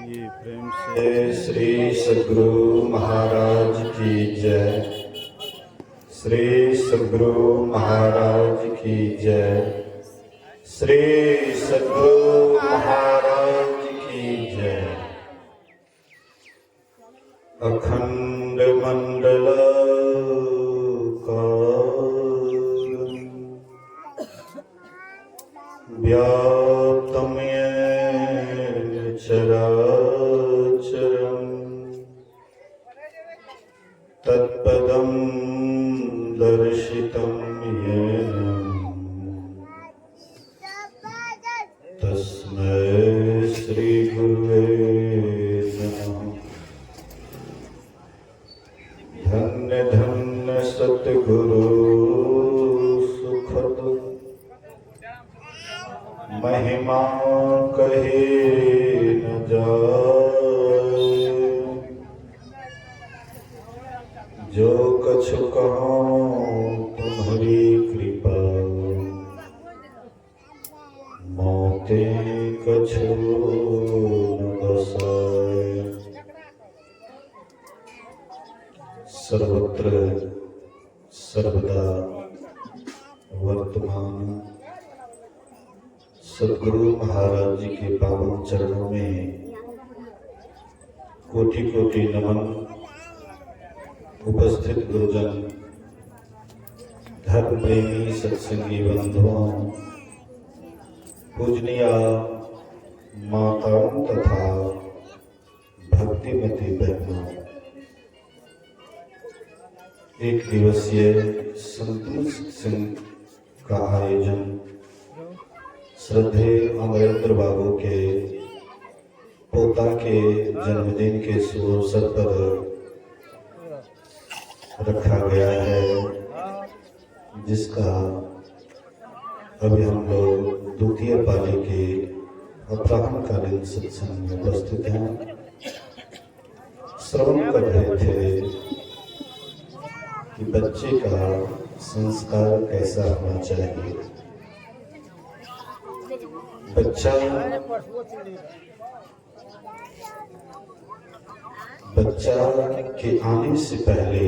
ये प्रेम से श्री सद्गुरु महाराज की जय। श्री सद्गुरु महाराज की जय। श्री सद्गुरु महाराज की जय। अखंड मंडल व्याप्तं येन चराचरं तत्पदं दर्शितं येन तस्मै श्री गुरुवे नमः। धन्य धन्य सद्गुरु सुखद महिमा कहे न जाए। जो कछु कहूँ तुम्हारी कृपा मोते कछु न बसाए। सर्वत्र सर्वदा वर्तमान सद्गुरु महाराज जी के पावन चरणों में कोटि कोटि नमन। उपस्थित गुरुजन, धर्म प्रेमी सत्संगी बंधुओं, पूजनीय माताओं तथा भक्तिमती बहनों, एक दिवसीय संतुलित सत्संग का आयोजन श्रद्धेय अमरेंद्र बाबू के पोता के जन्मदिन के शुभ अवसर पर रखा गया है, जिसका अभी हम लोग द्वितीय पाली के अपराह्नकालीन सत्संग में उपस्थित हैं। श्रवण कर रहे थे कि बच्चे का संस्कार कैसा होना चाहिए। बच्चा के आने से पहले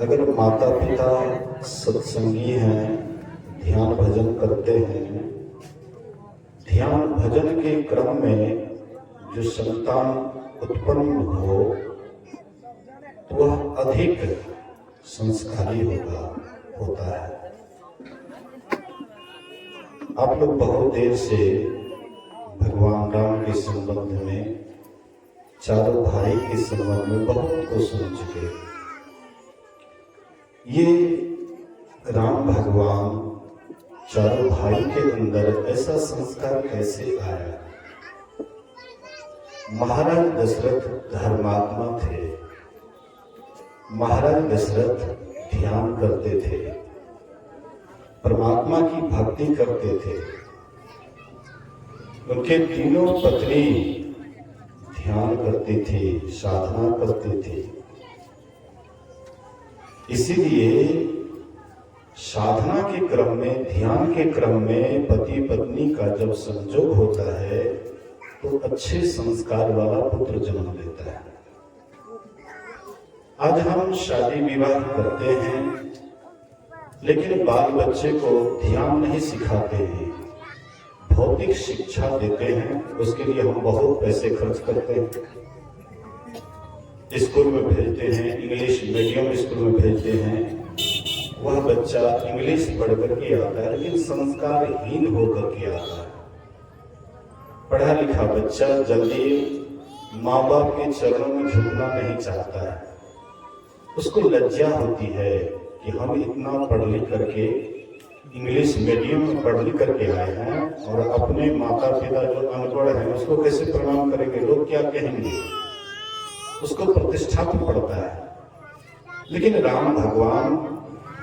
अगर माता पिता सत्संगी हैं, ध्यान भजन करते हैं, ध्यान भजन के क्रम में जो संतान उत्पन्न हो तो वह अधिक संस्कारी होता है। आप लोग बहुत देर से भगवान राम के संबंध में, चारों भाई के संबंध में बहुत कुछ सुन चुके। ये राम भगवान चारों भाई के अंदर ऐसा संस्कार कैसे आया? महाराज दशरथ धर्मात्मा थे। महाराज दशरथ ध्यान करते थे, परमात्मा की भक्ति करते थे। उनके तीनों पत्नी ध्यान करती थी, साधना करती थी। इसीलिए साधना के क्रम में, ध्यान के क्रम में पति पत्नी का जब संजोग होता है तो अच्छे संस्कार वाला पुत्र जन्म लेता है। आज हम शादी विवाह करते हैं, लेकिन बाल बच्चे को ध्यान नहीं सिखाते हैं, भौतिक शिक्षा देते हैं। उसके लिए हम बहुत पैसे खर्च करते हैं, स्कूल में भेजते हैं, इंग्लिश मीडियम स्कूल में भेजते हैं। वह बच्चा इंग्लिश पढ़ करके आता है, लेकिन संस्कारहीन होकर के आता है। पढ़ा लिखा बच्चा जल्दी माँ बाप के चरणों में झुकना नहीं चाहता है। उसको लज्जा होती है कि हम इतना पढ़ लिख करके, इंग्लिश मीडियम में पढ़ लिख करके आए हैं और अपने माता पिता जो अनपढ़ हैं उसको कैसे प्रणाम करेंगे, लोग क्या कहेंगे। उसको प्रतिष्ठा तो पड़ता है। लेकिन राम भगवान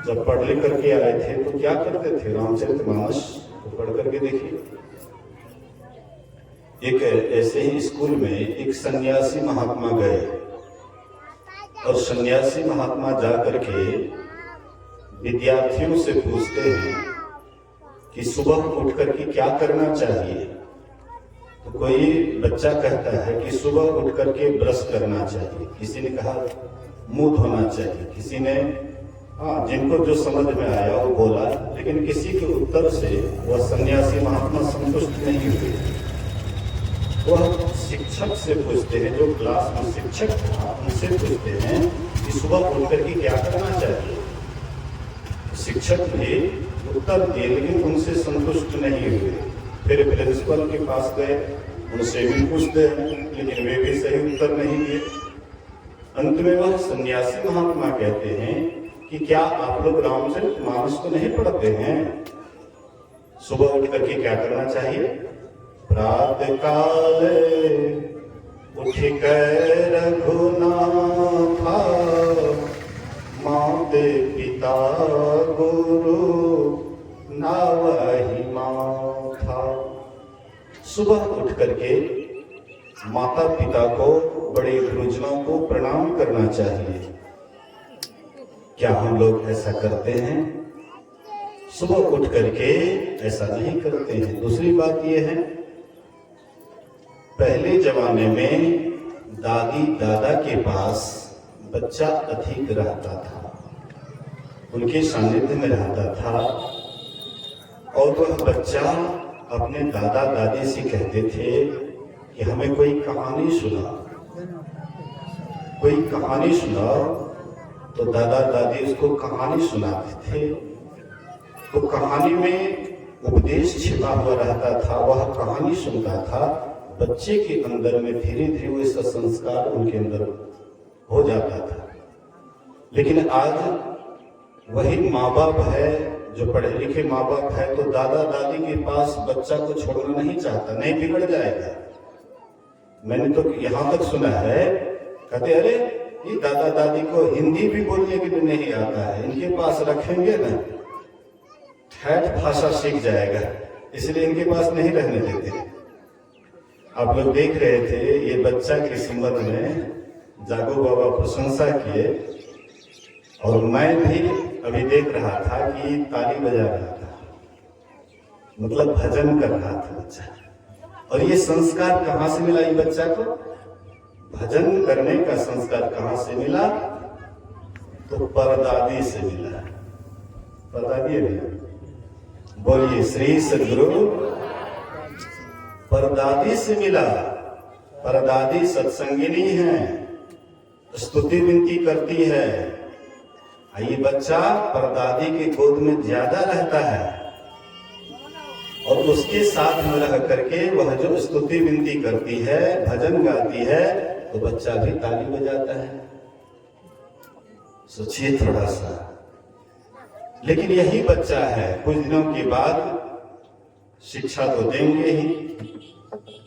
जब पढ़ लिख करके आए थे तो क्या करते थे? रामचरितमानस तो पढ़ करके देखिए। एक ऐसे ही स्कूल में एक सन्यासी महात्मा गए और सन्यासी महात्मा जाकर के विद्यार्थियों से पूछते हैं कि सुबह उठ करके क्या करना चाहिए। तो कोई बच्चा कहता है कि सुबह उठ करके ब्रश करना चाहिए, किसी ने कहा मुंह धोना चाहिए, किसी ने जिनको जो समझ में आया वो बोला, लेकिन किसी के उत्तर से वह सन्यासी महात्मा संतुष्ट नहीं हुए। वह शिक्षक से पूछते हैं, जो क्लास में शिक्षक था उनसे पूछते हैं कि सुबह उठ करके क्या करना चाहिए। शिक्षक भी उत्तर दिए लेकिन उनसे संतुष्ट नहीं हुए। फिर प्रिंसिपल के पास गए, उनसे भी पूछते हैं लेकिन वे भी सही उत्तर नहीं दिए। अंत में वह सन्यासी महात्मा कहते हैं कि क्या आप लोग रामचरितमानस को नहीं पढ़ते हैं? सुबह उठ करके क्या करना चाहिए? प्रातः काले उठ कर रघुनाथा, माते पिता गुरु नावहि माथा। सुबह उठ करके माता पिता को, बड़े गुरुजनों को प्रणाम करना चाहिए। क्या हम लोग ऐसा करते हैं? सुबह उठ करके ऐसा नहीं करते हैं। दूसरी बात यह है, पहले जमाने में दादी दादा के पास बच्चा अधिक रहता था, उनके सानिध्य में रहता था, और वह बच्चा अपने दादा दादी से कहते थे कि हमें कोई कहानी सुना, कोई कहानी सुनाओ। तो दादा दादी उसको कहानी सुनाते थे। तो कहानी में उपदेश छिपा हुआ रहता था, वह कहानी सुनता था। बच्चे के अंदर में धीरे धीरे वैसा संस्कार उनके अंदर हो जाता था। लेकिन आज वही माँ बाप है, जो पढ़े लिखे माँ बाप है, तो दादा दादी के पास बच्चा को छोड़ना नहीं चाहता, नहीं बिगड़ जाएगा। मैंने तो यहाँ तक सुना है, कहते अरे ये दादा दादी को हिंदी भी बोलने के लिए नहीं आता है, इनके पास रखेंगे ना ठेठ भाषा सीख जाएगा, इसलिए इनके पास नहीं रहने देते। आप लोग देख रहे थे ये बच्चा के संबंध में जागो बाबा प्रशंसा किए, और मैं भी अभी देख रहा था कि ताली बजा रहा था, मतलब भजन कर रहा था बच्चा। और ये संस्कार कहाँ से मिला ये बच्चा को? भजन करने का संस्कार कहाँ से मिला? तो परदादी से मिला। परदादी है, बोलिए श्री सद्गुरु। परदादी से मिला। परदादी सत्संगिनी है, स्तुति विनती करती है। ये बच्चा परदादी के गोद में ज्यादा रहता है, और उसके साथ में रह करके वह जो स्तुति विनती करती है, भजन गाती है, तो बच्चा भी ताली बजाता है। सोचिए थोड़ा सा। लेकिन यही बच्चा है, कुछ दिनों के बाद शिक्षा तो देंगे ही,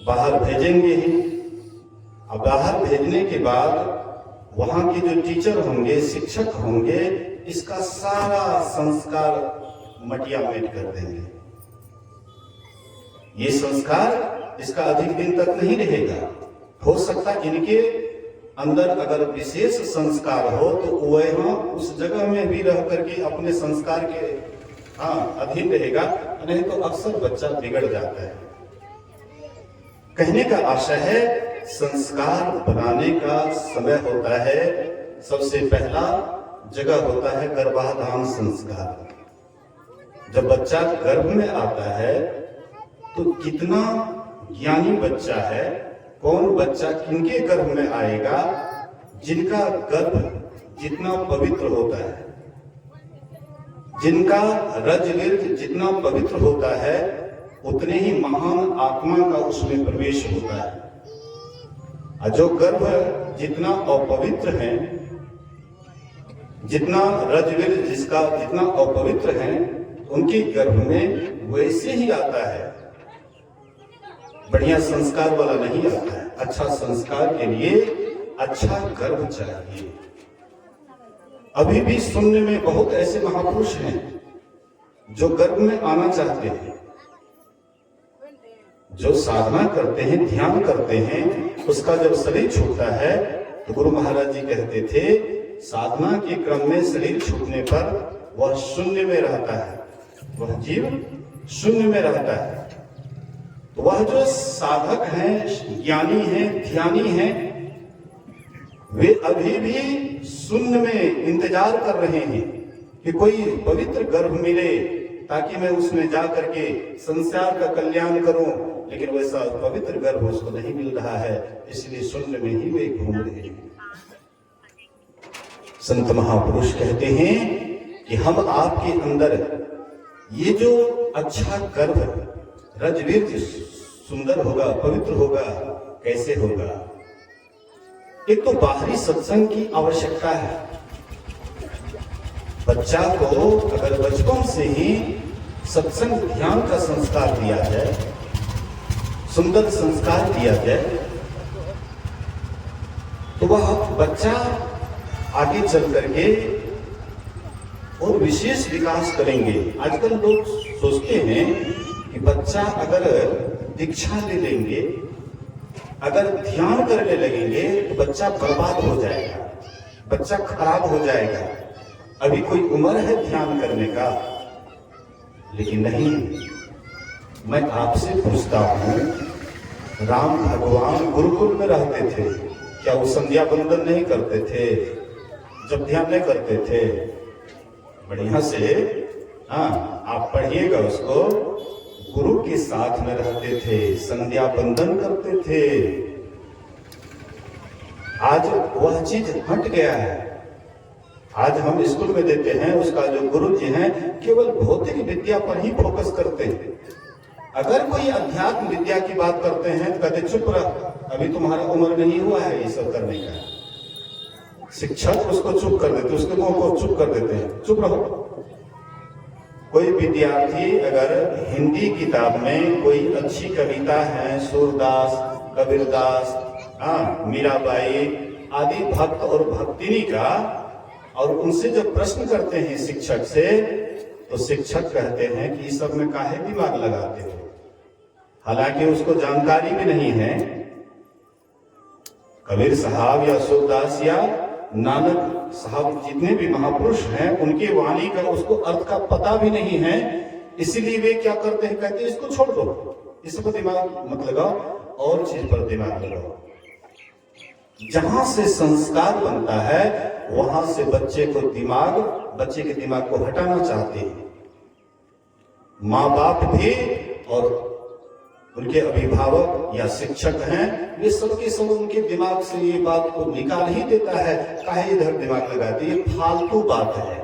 बाहर भेजेंगे ही। अब बाहर भेजने के बाद वहां के जो टीचर होंगे, शिक्षक होंगे, इसका सारा संस्कार मटिया मेट कर देंगे। ये संस्कार इसका अधिक दिन तक नहीं रहेगा। हो सकता इनके अंदर अगर विशेष संस्कार हो तो वह उस जगह में भी रह करके अपने संस्कार के अधीन रहेगा, नहीं तो अक्सर बच्चा बिगड़ जाता है। कहने का आशय है, संस्कार बनाने का समय होता है। सबसे पहला जगह होता है गर्भाधान संस्कार। जब बच्चा गर्भ में आता है तो कितना ज्ञानी बच्चा है, कौन बच्चा किनके गर्भ में आएगा, जिनका गर्भ जितना पवित्र होता है, जिनका रजगिर्ज जितना पवित्र होता है, उतने ही महान आत्मा का उसमें प्रवेश होता है। जो गर्भ जितना अपवित्र है, जितना रजगिर्ज जिसका जितना अपवित्र है, उनके गर्भ में वैसे ही आता है, बढ़िया संस्कार वाला नहीं आता है। अच्छा संस्कार के लिए अच्छा गर्भ चाहिए। अभी भी सुनने में बहुत ऐसे महापुरुष हैं जो गर्भ में आना चाहते हैं, जो साधना करते हैं, ध्यान करते हैं, उसका जब शरीर छूटता है तो गुरु महाराज जी कहते थे, साधना के क्रम में शरीर छूटने पर वह शून्य में रहता है, वह जीव शून्य में रहता है। तो वह जो साधक हैं, ज्ञानी हैं, ध्यानी हैं, वे अभी भी शून्य में इंतजार कर रहे हैं कि कोई पवित्र गर्भ मिले ताकि मैं उसमें जा करके संसार का कल्याण करूं, लेकिन वैसा पवित्र गर्भ उसको नहीं मिल रहा है, इसलिए शून्य में ही वे घूम रहे हैं। संत महापुरुष कहते हैं कि हम आपके अंदर ये जो अच्छा गर्भ रजवीर सुंदर होगा, पवित्र होगा, कैसे होगा? एक तो बाहरी सत्संग की आवश्यकता है। बच्चा को अगर बचपन से ही सत्संग ध्यान का संस्कार दिया जाए, सुंदर संस्कार दिया जाए, तो वह बच्चा आगे चल करके और विशेष विकास करेंगे। आजकल लोग सोचते हैं कि बच्चा अगर दीक्षा ले लेंगे, अगर ध्यान करने लगेंगे तो बच्चा बर्बाद हो जाएगा, बच्चा खराब हो जाएगा, अभी कोई उम्र है ध्यान करने का। लेकिन नहीं, मैं आपसे पूछता हूं, राम भगवान गुरुकुल में रहते थे, क्या वो संध्या बंदन नहीं करते थे? जब ध्यान नहीं करते थे, बढ़िया से आप पढ़िएगा उसको, गुरु के साथ में रहते थे, संध्या बंदन करते थे। आज वह चीज हट गया है। आज हम स्कूल में देते हैं, उसका जो गुरु जी हैं केवल भौतिक विद्या पर ही फोकस करते हैं। अगर कोई अध्यात्म विद्या की बात करते हैं तो कहते चुप रह, अभी तुम्हारा उम्र नहीं हुआ है ये सब करने का। शिक्षक उसको चुप कर देते, उसके मुंह को चुप कर देते हैं, चुप रहो। कोई विद्यार्थी अगर हिंदी किताब में कोई अच्छी कविता है, सूरदास, कबीरदास, मीराबाई आदि भक्त और भक्तिनी का, और उनसे जब प्रश्न करते हैं शिक्षक से, तो शिक्षक कहते हैं कि इस सब में काहे दिमाग लगाते हो, हालांकि उसको जानकारी भी नहीं है। कबीर साहब या सूरदास या नानक साहब जितने भी महापुरुष हैं, उनके वाणी का उसको अर्थ का पता भी नहीं है, इसलिए वे क्या करते हैं, कहते हैं इसको छोड़ दो, इस पर दिमाग मत लगाओ, और चीज पर दिमाग लगाओ। जहां से संस्कार बनता है वहां से बच्चे के दिमाग को हटाना चाहते हैं माँ बाप भी, और उनके अभिभावक या शिक्षक हैं, वे सबके सब उनके दिमाग से ये बात को निकाल ही देता है, काहे इधर दिमाग लगाते, ये फालतू बात है।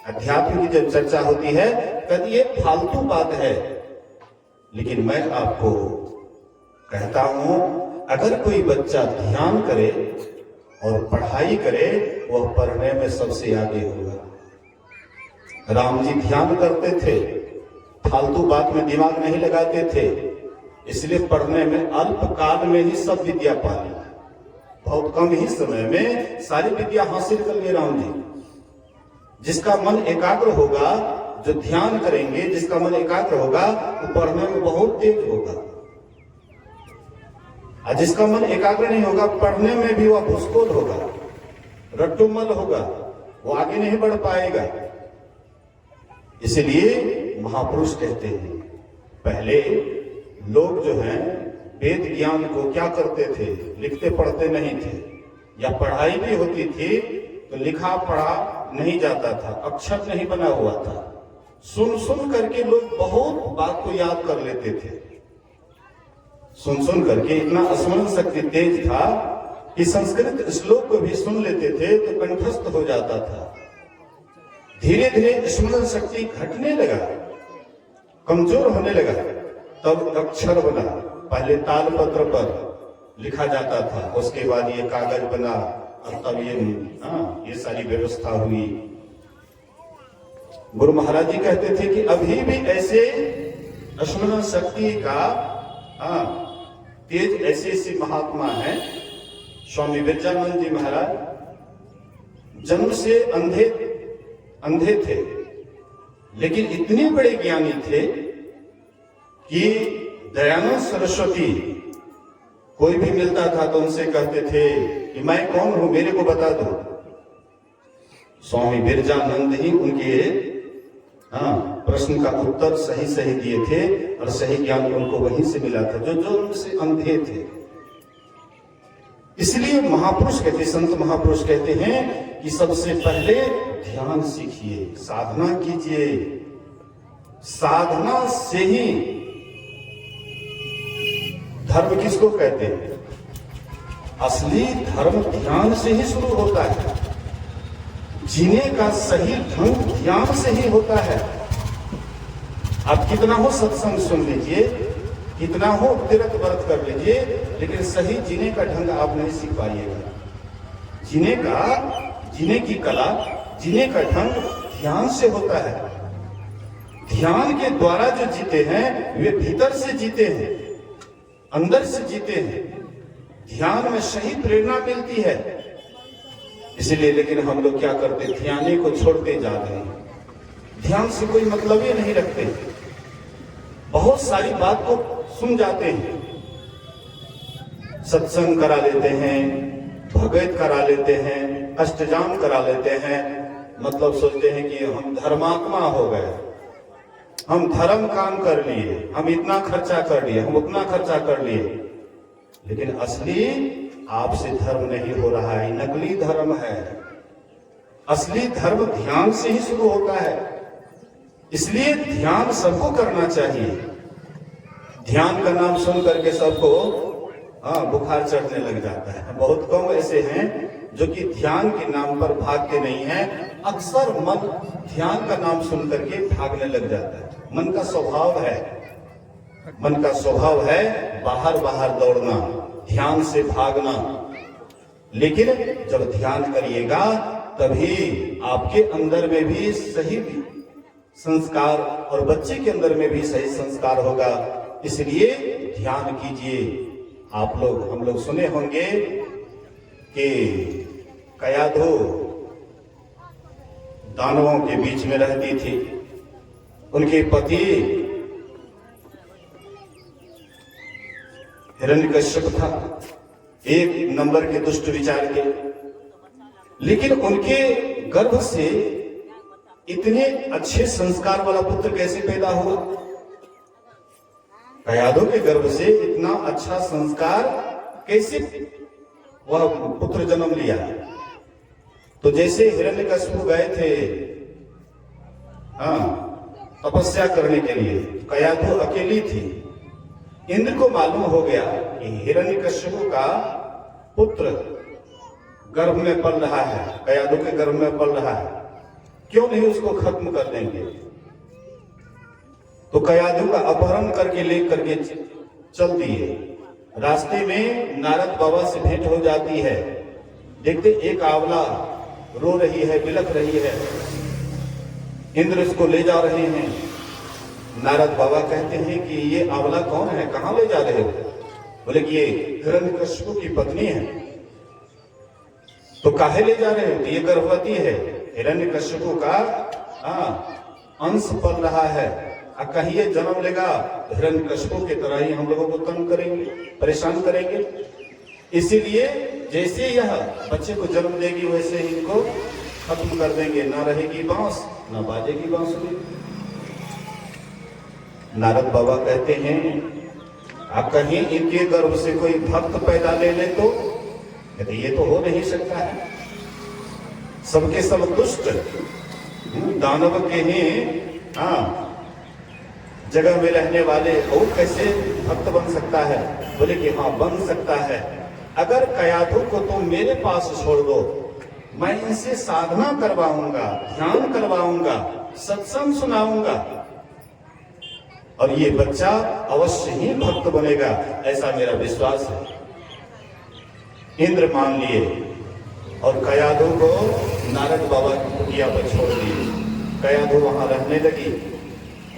अध्यात्म की जब चर्चा होती है कहती ये फालतू बात है। लेकिन मैं आपको कहता हूं, अगर कोई बच्चा ध्यान करे और पढ़ाई करे, वह पढ़ने में सबसे आगे होगा। राम जी ध्यान करते थे, फालतू बात में दिमाग नहीं लगाते थे, इसलिए पढ़ने में अल्प काल में ही सब विद्या पाली, बहुत कम ही समय में सारी विद्या हासिल कर लिए राम जी। जिसका मन एकाग्र होगा, जो ध्यान करेंगे, जिसका मन एकाग्र होगा, वो पढ़ने में बहुत तेज होगा, और जिसका मन एकाग्र नहीं होगा, पढ़ने में भी वह भूसकोल होगा, रट्टुमल होगा, वो आगे नहीं बढ़ पाएगा। इसलिए महापुरुष कहते हैं, पहले लोग जो हैं वेद ज्ञान को क्या करते थे, लिखते पढ़ते नहीं थे, या पढ़ाई भी होती थी तो लिखा पढ़ा नहीं जाता था, अक्षर नहीं बना हुआ था, सुन सुन करके लोग बहुत बात को याद कर लेते थे। सुन सुन करके इतना स्मरण शक्ति तेज था कि संस्कृत श्लोक को भी सुन लेते थे तो कंठस्थ हो जाता था। धीरे धीरे स्मरण शक्ति घटने लगा, कमजोर होने लगा, तब अक्षर बना। पहले तालपत्र पर लिखा जाता था, उसके बाद ये कागज बना, और तब ये सारी व्यवस्था हुई। गुरु महाराज जी कहते थे कि अभी भी ऐसे स्मरण शक्ति का तेज ऐसे महात्मा हैं। स्वामी विरजानंद जी महाराज जन्म से अंधे थे, लेकिन इतने बड़े ज्ञानी थे कि दयानंद सरस्वती कोई भी मिलता था तो उनसे कहते थे कि मैं कौन हूं, मेरे को बता दो। स्वामी विरजानंद ही उनके प्रश्न का उत्तर सही सही दिए थे और सही ज्ञान उनको वहीं से मिला था जो जो उनसे अंधे थे। इसलिए महापुरुष कहते, संत महापुरुष कहते हैं कि सबसे पहले ध्यान सीखिए, साधना कीजिए। साधना से ही धर्म किसको कहते हैं? असली धर्म ध्यान से ही शुरू होता है। जीने का सही ढंग ध्यान से ही होता है। आप कितना हो सत्संग सुन लीजिए, कितना हो तीर्थ व्रत कर लीजिए, लेकिन सही जीने का ढंग आप नहीं सीख पाइएगा। जीने की कला, जीने का ढंग ध्यान से होता है। ध्यान के द्वारा जो जीते हैं वे भीतर से जीते हैं, अंदर से जीते हैं। ध्यान में सही प्रेरणा मिलती है। इसलिए लेकिन हम लोग क्या करते, ध्यान को छोड़ते जा रहे हैं। ध्यान से कोई मतलब ही नहीं रखते। बहुत सारी बात को सुन जाते हैं, सत्संग करा लेते हैं, भगवत करा लेते हैं, अष्टजाम करा लेते हैं। मतलब सोचते हैं कि हम धर्मात्मा हो गए, हम धर्म काम कर लिए, हम इतना खर्चा कर लिए, हम उतना खर्चा कर लिए। लेकिन असली आपसे धर्म नहीं हो रहा है, नकली धर्म है। असली धर्म ध्यान से ही शुरू होता है। इसलिए ध्यान सबको करना चाहिए। ध्यान का नाम सुन करके सबको बुखार चढ़ने लग जाता है। बहुत कम ऐसे हैं जो कि ध्यान के नाम पर भागते नहीं हैं। अक्सर मन ध्यान का नाम सुन करके भागने लग जाता है। मन का स्वभाव है, मन का स्वभाव है बाहर बाहर दौड़ना, ध्यान से भागना। लेकिन जब ध्यान करिएगा तभी आपके अंदर में भी सही संस्कार और बच्चे के अंदर में भी सही संस्कार होगा। इसलिए ध्यान कीजिए। आप लोग, हम लोग सुने होंगे कि कयाधो दानवों के बीच में रहती थी। उनके पति हिरण्यकश्यप था, एक नंबर के दुष्ट विचार के। लेकिन उनके गर्भ से इतने अच्छे संस्कार वाला पुत्र कैसे पैदा हुआ? कयाधो के गर्भ से इतना अच्छा संस्कार कैसे वह पुत्र जन्म लिया? तो जैसे हिरण्यकश्यप गए थे तपस्या करने के लिए, कयाधो अकेली थी। इंद्र को मालूम हो गया कि हिरण्यकश्यप का पुत्र गर्भ में पल रहा है, कयाधो के गर्भ में पल रहा है, क्यों नहीं उसको खत्म कर देंगे? तो कयाधो का अपहरण करके लेकर के चल दिए। रास्ते में नारद बाबा से भेंट हो जाती है। देखते एक आंवला रो रही है, बिलख रही है। इंद्र इसको ले जा रहे हैं। नारद बाबा कहते हैं कि ये आंवला कौन है, कहां ले जा रहे हो? बोले कि ये हिरण्यकश्यप की पत्नी है। तो काहे ले जा रहे हो? ये गर्भवती है, हिरण्यकश्यप का अंश पल रहा है। कहीं ये जन्म लेगा हिरण्यकश्यप की तरह ही हम लोगों को तंग करेंगे, परेशान करेंगे। इसीलिए जैसे यह बच्चे को जन्म देगी वैसे ही इनको खत्म कर देंगे। ना रहेगी बांस, ना बाजेगी बांसुरी। नारद बाबा कहते हैं कहीं इनके गर्भ से कोई भक्त पैदा ले ले तो? कहते ये तो हो नहीं सकता है। सबके सब दुष्ट दानव के ही जगह में रहने वाले और कैसे भक्त बन सकता है? बोले कि हाँ बन सकता है। अगर कयाधो को तुम मेरे पास छोड़ दो, मैं इनसे साधना करवाऊंगा, ध्यान करवाऊंगा, सत्संग सुनाऊंगा और ये बच्चा अवश्य ही भक्त बनेगा, ऐसा मेरा विश्वास है। इंद्र मान लिए और कयाधो को नारद बाबा की कुटिया पर छोड़ दिए। कयाधो वहां रहने लगी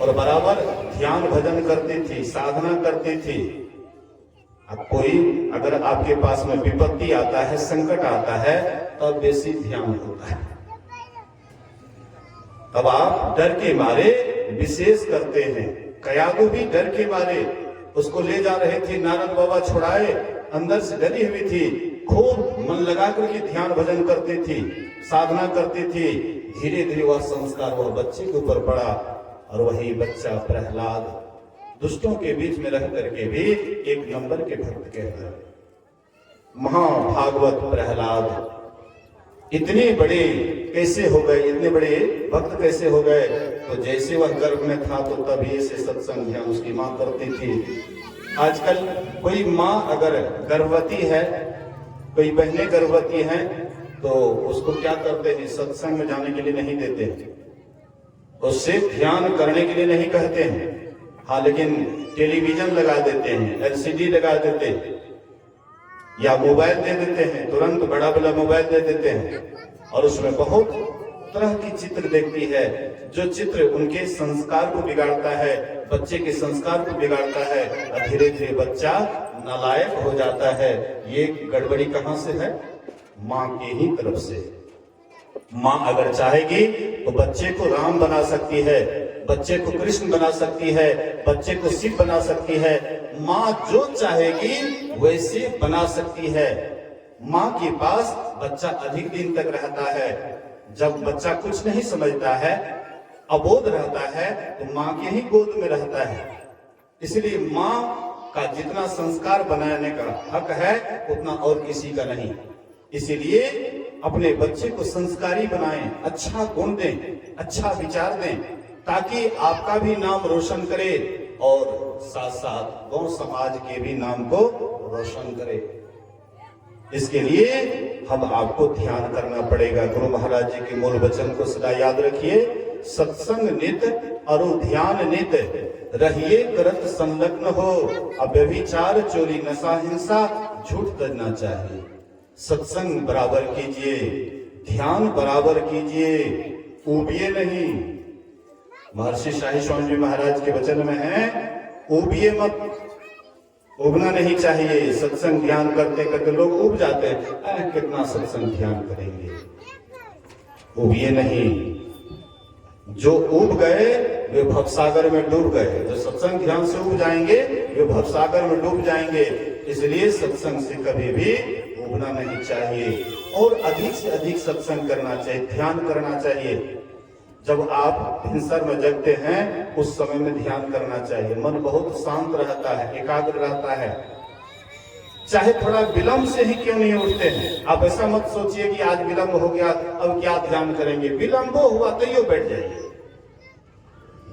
और बराबर ध्यान भजन करती थी, साधना करती थी। अब कोई अगर आपके पास में विपत्ति आता है, संकट आता है, तब बेसी ध्यान होता है। तब आप डर के मारे विशेष करते हैं। कयाधो भी डर के मारे उसको ले जा रहे थे, नारद बाबा छुड़ाए, अंदर से डरी हुई थी। खूब मन लगा करके ध्यान भजन करती थी, साधना करती थी। धीरे धीरे वह संस्कार वह बच्चे के ऊपर पड़ा और वही बच्चा प्रहलाद दुष्टों के बीच में रह करके भी एक नंबर के भक्त कहलाए। महाभागवत प्रहलाद इतने बड़े कैसे हो गए, इतने बड़े भक्त कैसे हो गए? तो जैसे वह गर्भ में था तो तभी से सत्संग ध्यान उसकी माँ करती थी। आजकल कोई माँ अगर गर्भवती है, कोई बहनें गर्भवती हैं, तो उसको क्या करते हैं? सत्संग में जाने के लिए नहीं देते हैं, उससे ध्यान करने के लिए नहीं कहते हैं। हाँ, लेकिन टेलीविजन लगा देते हैं, एलसीडी लगा देते हैं, या मोबाइल दे देते हैं, तुरंत बड़ा बड़ा मोबाइल दे देते हैं, और उसमें बहुत तरह की चित्र देखती है, जो चित्र उनके संस्कार को बिगाड़ता है, बच्चे के संस्कार को बिगाड़ता है, और धीरे धीरे बच्चा नालायक हो जाता है। ये गड़बड़ी कहाँ से है? माँ की ही तरफ से। माँ अगर चाहेगी तो बच्चे को राम बना सकती है, बच्चे को कृष्ण बना सकती है, बच्चे को शिव बना सकती है। माँ जो चाहेगी वैसे बना सकती है। माँ के पास बच्चा अधिक दिन तक रहता है। जब बच्चा कुछ नहीं समझता है, अबोध रहता है, तो माँ के ही गोद में रहता है। इसलिए माँ का जितना संस्कार बनाने का हक है उतना और किसी का नहीं। इसीलिए अपने बच्चे को संस्कारी बनाएं, अच्छा गुण दें, अच्छा विचार दें, ताकि आपका भी नाम रोशन करे और साथ साथ गौ समाज के भी नाम को रोशन करे। इसके लिए हम आपको ध्यान करना पड़ेगा। गुरु महाराज जी के मूल वचन को सदा याद रखिए। सत्संग नित और ध्यान नित रहिए करत संलग्न हो। अव्यभिचार चोरी नशा हिंसा झूठ करना चाहिए। सत्संग बराबर कीजिए, ध्यान बराबर कीजिए, ऊबिए नहीं। महर्षि शाही स्वामी जी महाराज के वचन में है, ऊबिए मत, उबना नहीं चाहिए। सत्संग ध्यान करते करते लोग उब जाते हैं, कितना सत्संग ध्यान करेंगे। उबिए नहीं। जो उब गए वे भवसागर में डूब गए। जो सत्संग ध्यान से उब जाएंगे वे भवसागर में डूब जाएंगे। इसलिए सत्संग से कभी भी उबना नहीं चाहिए और अधिक से अधिक सत्संग करना चाहिए, ध्यान करना चाहिए। जब आप भिनसर में जगते हैं उस समय में ध्यान करना चाहिए। मन बहुत शांत रहता है, एकाग्र रहता है। चाहे थोड़ा विलंब से ही क्यों नहीं उठते हैं। आप ऐसा मत सोचिए कि आज विलंब हो गया अब क्या ध्यान करेंगे। विलंब हुआ तो यो बैठ जाइए।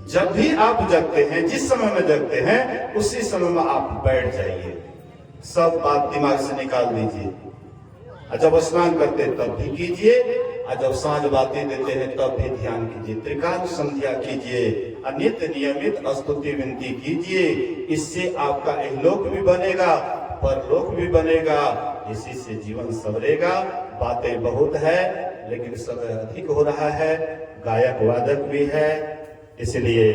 जब भी आप जगते हैं, जिस समय में जगते हैं उसी समय में आप बैठ जाइए। सब बात दिमाग से निकाल दीजिए। जब स्नान करते हैं तब भी कीजिए, और जब सांझ बातें देते हैं तब भी ध्यान कीजिए। त्रिकाल संध्या कीजिए, नित्य नियमित स्तुति विनती कीजिए। इससे आपका इहलोक भी बनेगा, परलोक भी बनेगा। इसी से जीवन संवरेगा। बातें बहुत है लेकिन समय अधिक हो रहा है, गायक वादक भी है, इसलिए